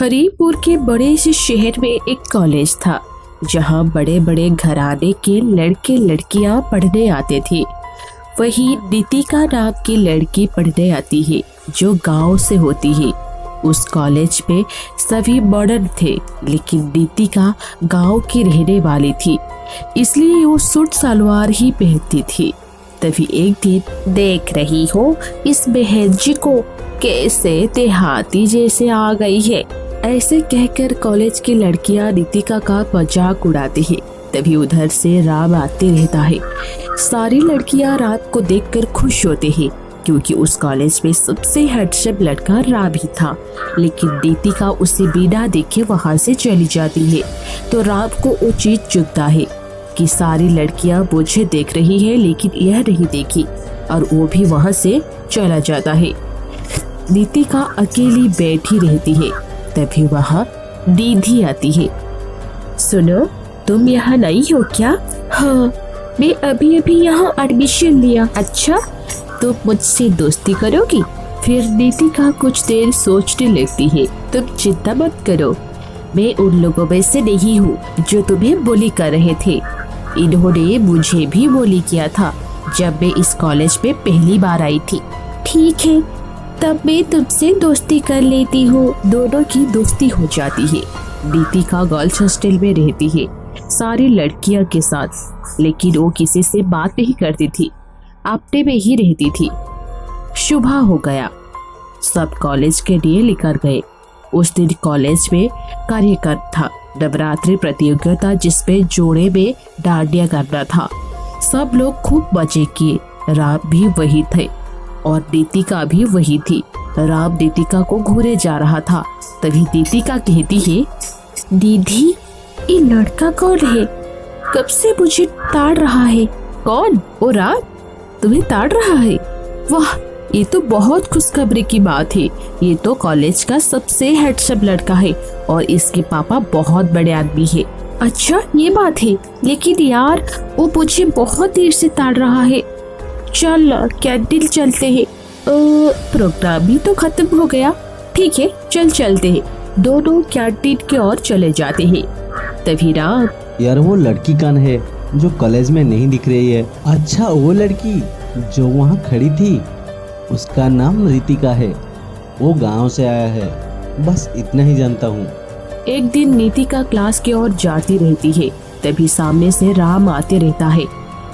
हरिपुर के बड़े से शहर में एक कॉलेज था जहाँ बड़े बड़े घराने के लड़के लड़कियाँ पढ़ने आते थे। वही नितिका नाम की लड़की पढ़ने आती है जो गांव से होती है। उस कॉलेज में सभी मॉडर्न थे, लेकिन नितिका गांव की रहने वाली थी, इसलिए वो सूट सलवार ही पहनती थी। तभी एक दिन, देख रही हो इस बहन जी को कैसे देहाती जैसे आ गई है, ऐसे कहकर कॉलेज की लड़कियां नितिका का मजाक उड़ाती है। तभी उधर से राम आते रहता है। सारी लड़कियां राम को देखकर खुश होते हैं क्योंकि उस कॉलेज में सबसे हैंडसम लड़का राम ही था। लेकिन नितिका उसे बिना देखे वहां से चली जाती है तो राम को वो चीज चुभता है कि सारी लड़कियां मुझे देख रही है लेकिन यह नहीं देखी, और वो भी वहां से चला जाता है। नितिका अकेली बैठी रहती है। तभी वहाँ दीदी आती है। सुनो, तुम यहाँ नई हो क्या? हाँ, मैं अभी अभी यहाँ एडमिशन लिया। अच्छा, तुम मुझसे दोस्ती करोगी? फिर नितिका कुछ देर सोचने लगती है। तुम चिंता मत करो, मैं उन लोगों में से नहीं हूँ जो तुम्हें बुली कर रहे थे। इन्होंने मुझे भी बुली किया था जब मैं इस कॉलेज में पहली बार आई थी। ठीक है, तब मैं तुमसे दोस्ती कर लेती हूँ। दोनों की दोस्ती हो जाती है। नितिका गर्ल्स हॉस्टल में रहती है सारी लड़कियों के साथ, लेकिन वो किसी से बात नहीं करती थी, अपने में ही रहती थी। सुबह हो गया, सब कॉलेज के लिए निकल गए। उस दिन कॉलेज में कार्यक्रम था, नवरात्रि प्रतियोगिता जिसमें जोड़े में डांडिया करना था। सब लोग खूब मजे किए। राम भी वही थे और नितिका भी वही थी। राम नितिका को घूरे जा रहा था। तभी नितिका कहती है, दीदी ये लड़का कौन है? कब से मुझे ताड़ रहा है। कौन? ओ राम, तुम्हें ताड़ रहा है? वाह, ये तो बहुत खुशखबरी की बात है। ये तो कॉलेज का सबसे हैंडसम लड़का है और इसके पापा बहुत बड़े आदमी है। अच्छा, ये बात है, लेकिन यार वो मुझे बहुत देर से ताड़ रहा है। चल कैंटीन चलते हैं। प्रोग्राम भी तो खत्म हो गया। ठीक है, चल चलते हैं। दोनों कैंटीन की ओर चले जाते हैं। तभी राम, यार वो लड़की कौन है जो कॉलेज में नहीं दिख रही है? अच्छा, वो लड़की जो वहाँ खड़ी थी, उसका नाम रितिका है। वो गांव से आया है, बस इतना ही जानता हूँ। एक दिन नितिका क्लास की ओर जाती रहती है। तभी सामने से राम आते रहता है।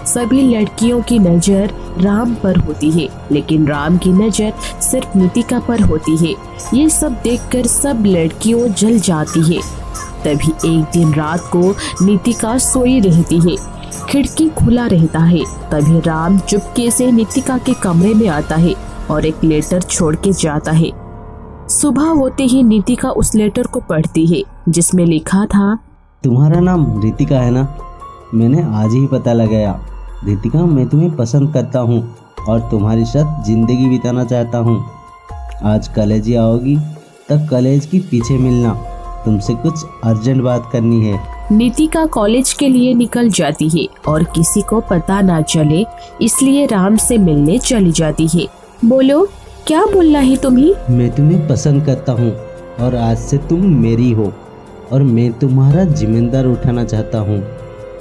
सभी लड़कियों की नजर राम पर होती है, लेकिन राम की नजर सिर्फ नितिका पर होती है। ये सब देखकर सब लड़कियों जल जाती है। तभी एक दिन रात को नितिका सोई रहती है, खिड़की खुला रहता है। तभी राम चुपके से नितिका के कमरे में आता है और एक लेटर छोड़ के जाता है। सुबह होते ही नितिका उस लेटर को पढ़ती है जिसमें लिखा था, तुम्हारा नाम रितिका है ना? मैंने आज ही पता लगाया। रितिका, मैं तुम्हें पसंद करता हूँ और तुम्हारे साथ जिंदगी बिताना चाहता हूँ। आज कॉलेज ही आओगी? तब कॉलेज की पीछे मिलना, तुमसे कुछ अर्जेंट बात करनी है। नितिका कॉलेज के लिए निकल जाती है और किसी को पता ना चले इसलिए राम से मिलने चली जाती है। बोलो, क्या बोलना है तुम्हें? मैं तुम्हें पसंद करता हूँ और आज से तुम मेरी हो और मैं तुम्हारा जिम्मेदार उठाना चाहता हूँ।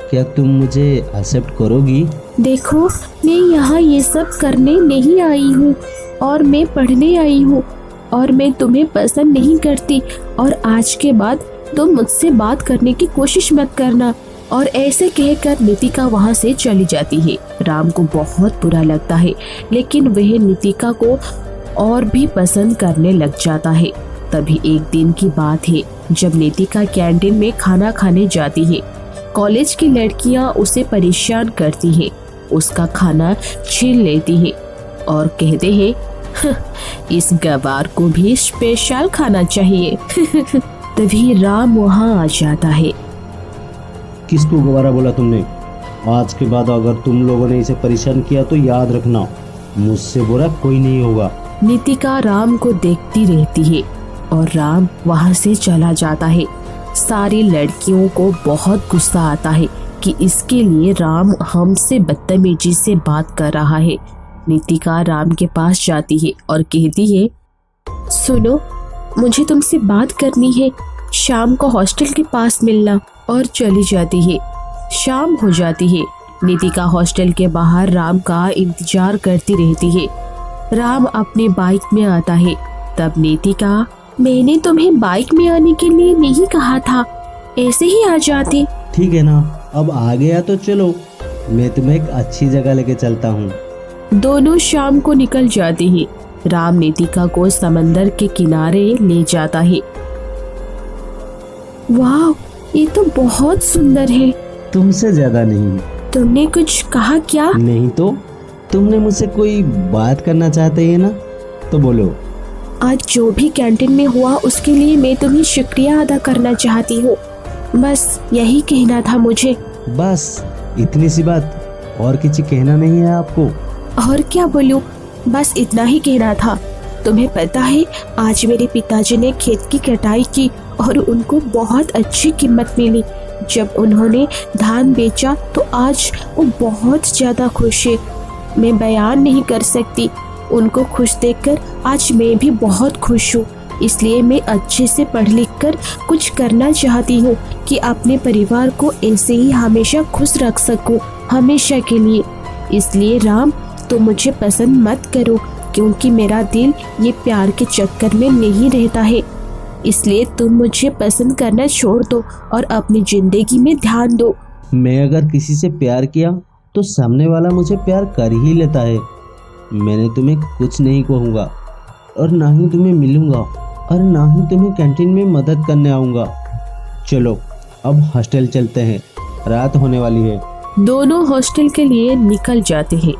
क्या तुम मुझे एक्सेप्ट करोगी? देखो, मैं यहाँ ये सब करने नहीं आई हूँ और मैं पढ़ने आई हूँ और मैं तुम्हें पसंद नहीं करती और आज के बाद तुम मुझसे बात करने की कोशिश मत करना। और ऐसे कहकर नितिका वहाँ से चली जाती है। राम को बहुत बुरा लगता है, लेकिन वह नितिका को और भी पसंद करने लग जाता है। तभी एक दिन की बात है जब नितिका कैंटीन में खाना खाने जाती है। कॉलेज की लड़कियां उसे परेशान करती हैं, उसका खाना छीन लेती हैं और कहते हैं, इस गवार को भी स्पेशल खाना चाहिए। तभी राम वहाँ आ जाता है। किसको गवारा बोला तुमने? आज के बाद अगर तुम लोगों ने इसे परेशान किया तो याद रखना, मुझसे बुरा कोई नहीं होगा। नितिका राम को देखती रहती है और राम वहाँ से चला जाता है। सारी लड़कियों को बहुत गुस्सा आता है कि इसके लिए राम हमसे बदतमीजी से बात कर रहा है। नितिका राम के पास जाती है और कहती है, सुनो, मुझे तुमसे बात करनी है, शाम को हॉस्टल के पास मिलना। और चली जाती है। शाम हो जाती है। नितिका हॉस्टल के बाहर राम का इंतजार करती रहती है। राम अपने बाइक में आता है। तब नितिका, मैंने तुम्हें बाइक में आने के लिए नहीं कहा था, ऐसे ही आ जाते। ठीक है ना, अब आ गया तो चलो, मैं तुम्हें एक अच्छी जगह लेके चलता हूँ। दोनों शाम को निकल जाते हैं। राम नितिका को समंदर के किनारे ले जाता है। वाह, ये तो बहुत सुंदर है। तुमसे ज्यादा नहीं। तुमने कुछ कहा क्या? नहीं तो, तुमने मुझसे कोई बात करना चाहते हैं ना, तो बोलो। आज जो भी कैंटीन में हुआ उसके लिए मैं तुम्हें शुक्रिया अदा करना चाहती हूँ। बस यही कहना था मुझे। बस इतनी सी बात, और किसी कहना नहीं है आपको? और क्या बोलूं, बस इतना ही कहना था। तुम्हें पता है, आज मेरे पिताजी ने खेत की कटाई की और उनको बहुत अच्छी कीमत मिली। जब उन्होंने धान बेचा तो आज वो बहुत ज्यादा खुश है। मैं बयान नहीं कर सकती। उनको खुश देखकर आज मैं भी बहुत खुश हूँ। इसलिए मैं अच्छे से पढ़ लिख कर कुछ करना चाहती हूँ कि अपने परिवार को ऐसे ही हमेशा खुश रख सकूँ, हमेशा के लिए। इसलिए राम, तुम मुझे पसंद मत करो, क्योंकि मेरा दिल ये प्यार के चक्कर में नहीं रहता है। इसलिए तुम मुझे पसंद करना छोड़ दो और अपनी जिंदगी में ध्यान दो। मैं अगर किसी से प्यार किया तो सामने वाला मुझे प्यार कर ही लेता है। मैंने तुम्हें कुछ नहीं कहूँगा और ना ही तुम्हें मिलूंगा और ना ही तुम्हें कैंटीन में मदद करने आऊँगा। चलो अब हॉस्टल चलते हैं, रात होने वाली है। दोनों हॉस्टल के लिए निकल जाते हैं।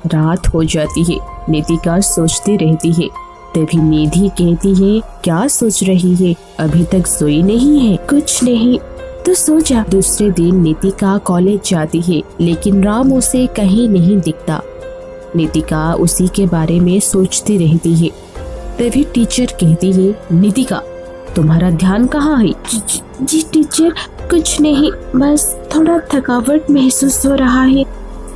रात हो जाती है। नितिका सोचती रहती है। तभी निधि कहती है, क्या सोच रही है? अभी तक सोई नहीं है? कुछ नहीं, तो सो जा। दूसरे दिन नितिका कॉलेज जाती है, लेकिन राम उसे कहीं नहीं दिखता। नितिका उसी के बारे में सोचती रहती है। तभी टीचर कहती है, नितिका, तुम्हारा ध्यान कहाँ है? जी टीचर, कुछ नहीं, बस थोड़ा थकावट महसूस हो रहा है।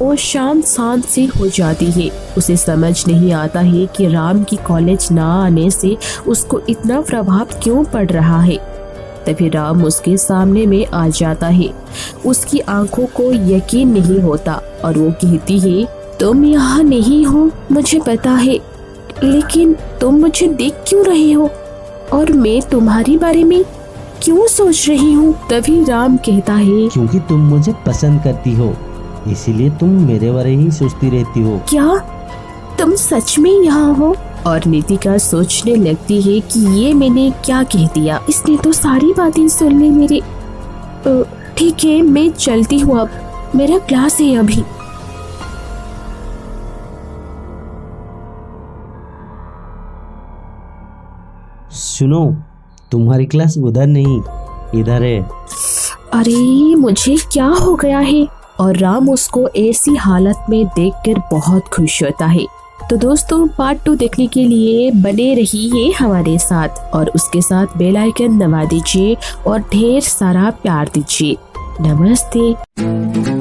वो शाम शांत सी हो जाती है। उसे समझ नहीं आता है कि राम की कॉलेज ना आने से उसको इतना प्रभाव क्यों पड़ रहा है। तभी राम उसके सामने में आ जाता है। उसकी आंखों को यकीन नहीं होता और वो कहती है, तुम यहाँ नहीं हो, मुझे पता है, लेकिन तुम मुझे देख क्यों रहे हो और मैं तुम्हारे बारे में क्यों सोच रही हूँ? तभी राम कहता है, क्योंकि तुम मुझे पसंद करती हो, इसीलिए तुम मेरे बारे ही सोचती रहती हो। क्या तुम सच में यहाँ हो? और नितिका सोचने लगती है कि ये मैंने क्या कह दिया, इसने तो सारी बातें सुन ली मेरी। ठीक है, मैं चलती हूँ, अब मेरा क्लास है अभी। सुनो, तुम्हारी क्लास उधर नहीं, इधर है। अरे मुझे क्या हो गया है? और राम उसको ऐसी हालत में देखकर बहुत खुश होता है। तो दोस्तों, पार्ट 2 देखने के लिए बने रहिए हमारे साथ और उसके साथ बेल आइकन दबा दीजिए और ढेर सारा प्यार दीजिए। नमस्ते।